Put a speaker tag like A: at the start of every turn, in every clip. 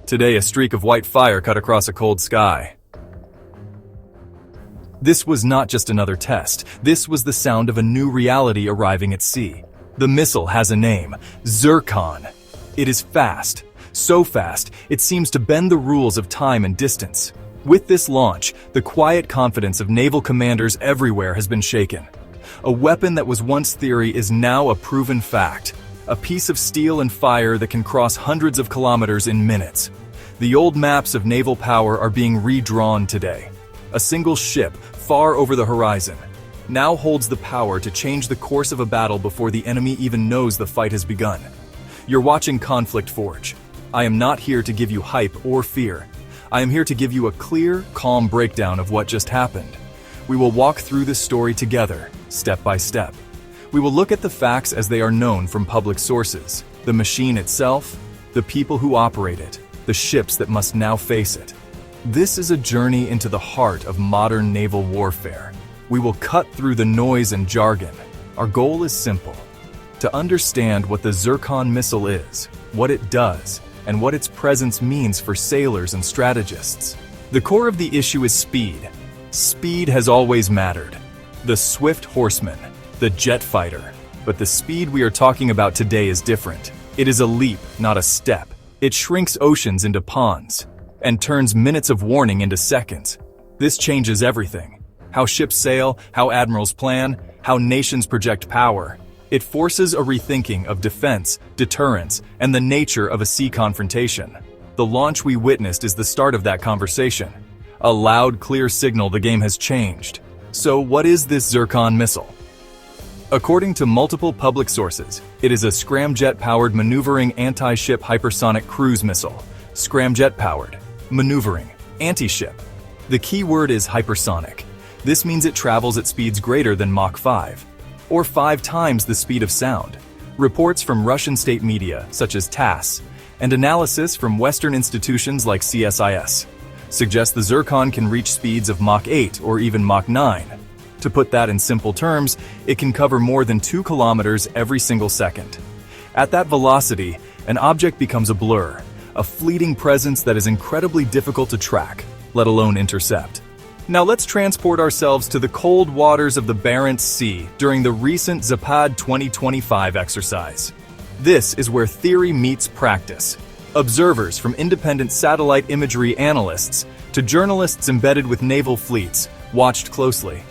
A: Today, a streak of white fire cut across a cold sky. This was not just another test. This was the sound of a new reality arriving at sea. The missile has a name, Zircon. It is fast, so fast, it seems to bend the rules of time and distance. With this launch, the quiet confidence of naval commanders everywhere has been shaken. A weapon that was once theory is now a proven fact. A piece of steel and fire that can cross hundreds of kilometers in minutes. The old maps of naval power are being redrawn today. A single ship, far over the horizon, now holds the power to change the course of a battle before the enemy even knows the fight has begun. You're watching Conflict Forge. I am not here to give you hype or fear. I am here to give you a clear, calm breakdown of what just happened. We will walk through this story together, step by step. We will look at the facts as they are known from public sources, the machine itself, the people who operate it, the ships that must now face it. This is a journey into the heart of modern naval warfare. We will cut through the noise and jargon. Our goal is simple: to understand what the Zircon missile is, what it does, and what its presence means for sailors and strategists. The core of the issue is speed. Speed has always mattered. The swift horseman, the jet fighter. But the speed we are talking about today is different. It is a leap, not a step. It shrinks oceans into ponds and turns minutes of warning into seconds. This changes everything. How ships sail, how admirals plan, how nations project power. It forces a rethinking of defense, deterrence, and the nature of a sea confrontation. The launch we witnessed is the start of that conversation. A loud, clear signal the game has changed. So what is this Zircon missile? According to multiple public sources, it is a scramjet-powered maneuvering anti-ship hypersonic cruise missile. Scramjet-powered, maneuvering, anti-ship. The key word is hypersonic. This means it travels at speeds greater than Mach 5, or 5 times the speed of sound. Reports from Russian state media, such as TASS, and analysis from Western institutions like CSIS, suggest the Zircon can reach speeds of Mach 8 or even Mach 9. To put that in simple terms, it can cover more than 2 kilometers every single second. At that velocity, an object becomes a blur, a fleeting presence that is incredibly difficult to track, let alone intercept. Now let's transport ourselves to the cold waters of the Barents Sea during the recent Zapad 2025 exercise. This is where theory meets practice. Observers from independent satellite imagery analysts to journalists embedded with naval fleets watched closely.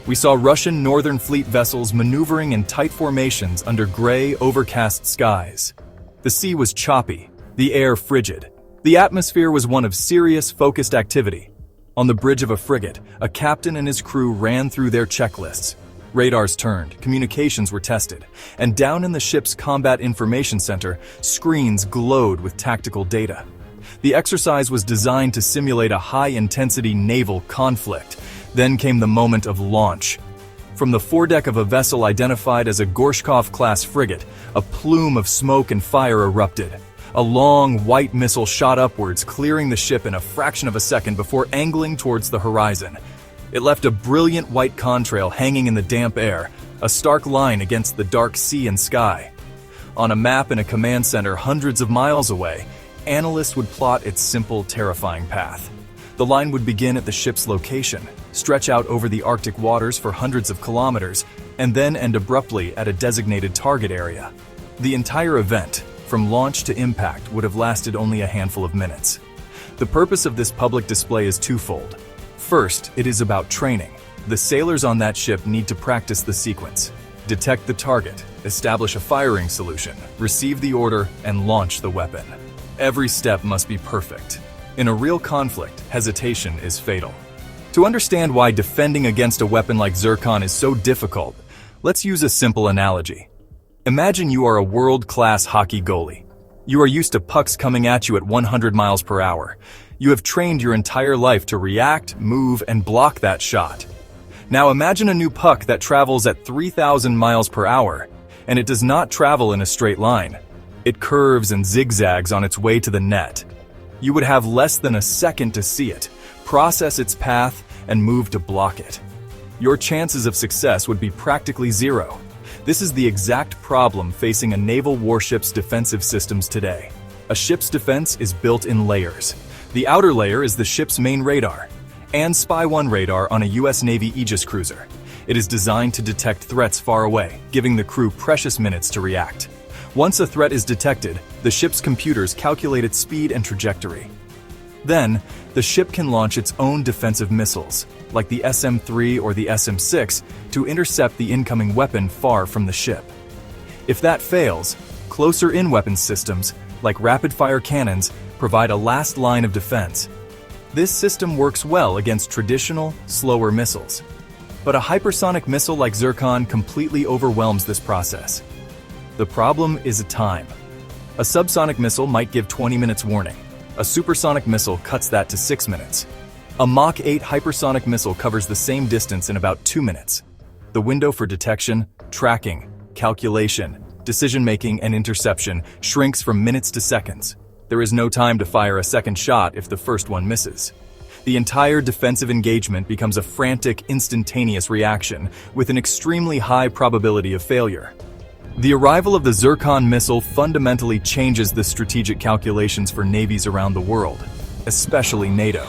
A: We saw Russian Northern Fleet vessels maneuvering in tight formations under gray, overcast skies. The sea was choppy, the air frigid. The atmosphere was one of serious, focused activity. On the bridge of a frigate, a captain and his crew ran through their checklists. Radars turned, communications were tested, and down in the ship's combat information center, screens glowed with tactical data. The exercise was designed to simulate a high-intensity naval conflict. Then came the moment of launch. From the foredeck of a vessel identified as a Gorshkov-class frigate, a plume of smoke and fire erupted. A long, white missile shot upwards, clearing the ship in a fraction of a second before angling towards the horizon. It left a brilliant white contrail hanging in the damp air, a stark line against the dark sea and sky. On a map in a command center hundreds of miles away, analysts would plot its simple, terrifying path. The line would begin at the ship's location, stretch out over the Arctic waters for hundreds of kilometers, and then end abruptly at a designated target area. The entire event, from launch to impact, would have lasted only a handful of minutes. The purpose of this public display is twofold. First, it is about training. The sailors on that ship need to practice the sequence: detect the target, establish a firing solution, receive the order, and launch the weapon. Every step must be perfect. In a real conflict, hesitation is fatal. To understand why defending against a weapon like Zircon is so difficult, let's use a simple analogy. Imagine you are a world-class hockey goalie. You are used to pucks coming at you at 100 miles per hour. You have trained your entire life to react, move, and block that shot. Now imagine a new puck that travels at 3,000 miles per hour, and it does not travel in a straight line. It curves and zigzags on its way to the net. You would have less than a second to see it, process its path, and move to block it. Your chances of success would be practically zero. This is the exact problem facing a naval warship's defensive systems today. A ship's defense is built in layers. The outer layer is the ship's main radar, and Spy-1 radar on a US Navy Aegis cruiser. It is designed to detect threats far away, giving the crew precious minutes to react. Once a threat is detected, the ship's computers calculate its speed and trajectory. Then, the ship can launch its own defensive missiles, like the SM-3 or the SM-6, to intercept the incoming weapon far from the ship. If that fails, closer-in weapons systems, like rapid-fire cannons, provide a last line of defense. This system works well against traditional, slower missiles. But a hypersonic missile like Zircon completely overwhelms this process. The problem is time. A subsonic missile might give 20 minutes warning. A supersonic missile cuts that to 6 minutes. A Mach 8 hypersonic missile covers the same distance in about 2 minutes. The window for detection, tracking, calculation, decision-making, and interception shrinks from minutes to seconds. There is no time to fire a second shot if the first one misses. The entire defensive engagement becomes a frantic, instantaneous reaction with an extremely high probability of failure. The arrival of the Zircon missile fundamentally changes the strategic calculations for navies around the world, especially NATO.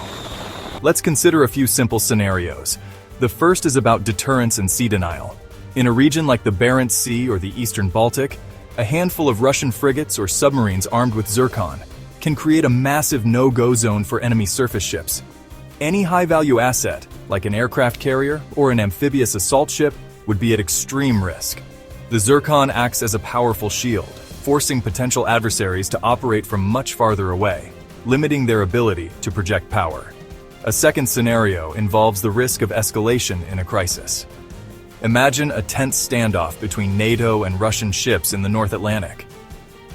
A: Let's consider a few simple scenarios. The first is about deterrence and sea denial. In a region like the Barents Sea or the Eastern Baltic, a handful of Russian frigates or submarines armed with Zircon can create a massive no-go zone for enemy surface ships. Any high-value asset, like an aircraft carrier or an amphibious assault ship, would be at extreme risk. The Zircon acts as a powerful shield, forcing potential adversaries to operate from much farther away, limiting their ability to project power. A second scenario involves the risk of escalation in a crisis. Imagine a tense standoff between NATO and Russian ships in the North Atlantic.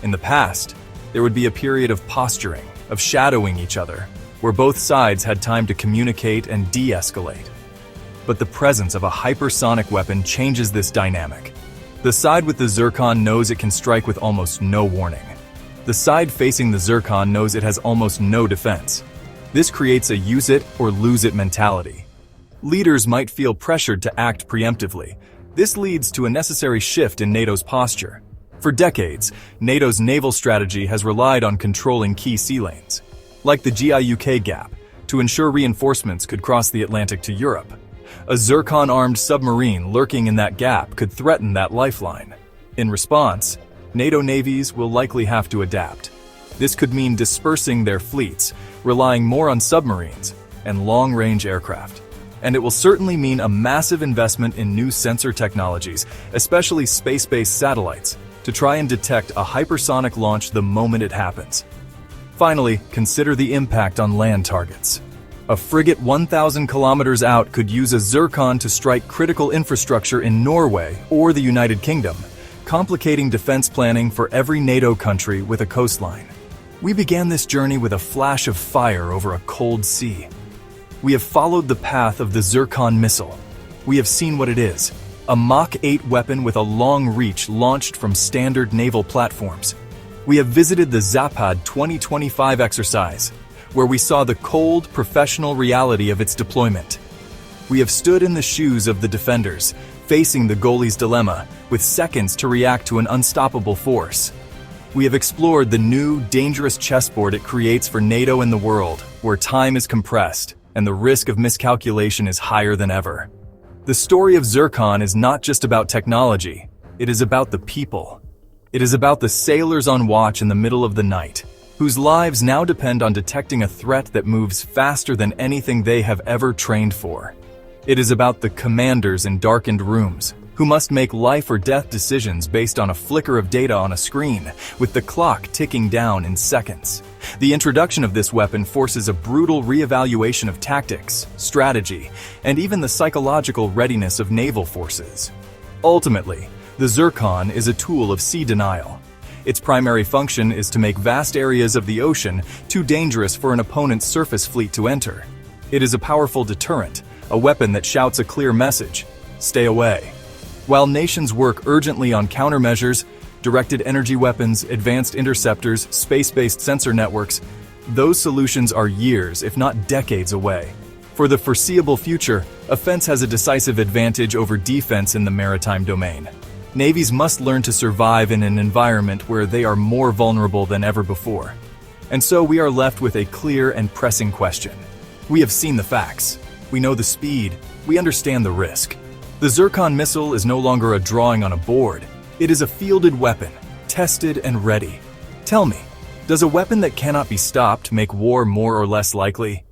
A: In the past, there would be a period of posturing, of shadowing each other, where both sides had time to communicate and de-escalate. But the presence of a hypersonic weapon changes this dynamic. The side with the Zircon knows it can strike with almost no warning. The side facing the Zircon knows it has almost no defense. This creates a use-it-or-lose-it mentality. Leaders might feel pressured to act preemptively. This leads to a necessary shift in NATO's posture. For decades, NATO's naval strategy has relied on controlling key sea lanes, like the GIUK Gap, to ensure reinforcements could cross the Atlantic to Europe. A Zircon-armed submarine lurking in that gap could threaten that lifeline. In response, NATO navies will likely have to adapt. This could mean dispersing their fleets, relying more on submarines and long-range aircraft. And it will certainly mean a massive investment in new sensor technologies, especially space-based satellites, to try and detect a hypersonic launch the moment it happens. Finally, consider the impact on land targets. A frigate 1,000 kilometers out could use a Zircon to strike critical infrastructure in Norway or the United Kingdom, complicating defense planning for every NATO country with a coastline. We began this journey with a flash of fire over a cold sea. We have followed the path of the Zircon missile. We have seen what it is, a Mach 8 weapon with a long reach launched from standard naval platforms. We have visited the Zapad 2025 exercise, where we saw the cold, professional reality of its deployment. We have stood in the shoes of the defenders, facing the goalie's dilemma, with seconds to react to an unstoppable force. We have explored the new, dangerous chessboard it creates for NATO and the world, where time is compressed and the risk of miscalculation is higher than ever. The story of Zircon is not just about technology, it is about the people. It is about the sailors on watch in the middle of the night, whose lives now depend on detecting a threat that moves faster than anything they have ever trained for. It is about the commanders in darkened rooms, who must make life or death decisions based on a flicker of data on a screen, with the clock ticking down in seconds. The introduction of this weapon forces a brutal reevaluation of tactics, strategy, and even the psychological readiness of naval forces. Ultimately, the Zircon is a tool of sea denial. Its primary function is to make vast areas of the ocean too dangerous for an opponent's surface fleet to enter. It is a powerful deterrent, a weapon that shouts a clear message: stay away. While nations work urgently on countermeasures, directed energy weapons, advanced interceptors, space-based sensor networks, those solutions are years, if not decades away. For the foreseeable future, offense has a decisive advantage over defense in the maritime domain. Navies must learn to survive in an environment where they are more vulnerable than ever before. And so we are left with a clear and pressing question. We have seen the facts. We know the speed. We understand the risk. The Zircon missile is no longer a drawing on a board. It is a fielded weapon, tested and ready. Tell me, does a weapon that cannot be stopped make war more or less likely?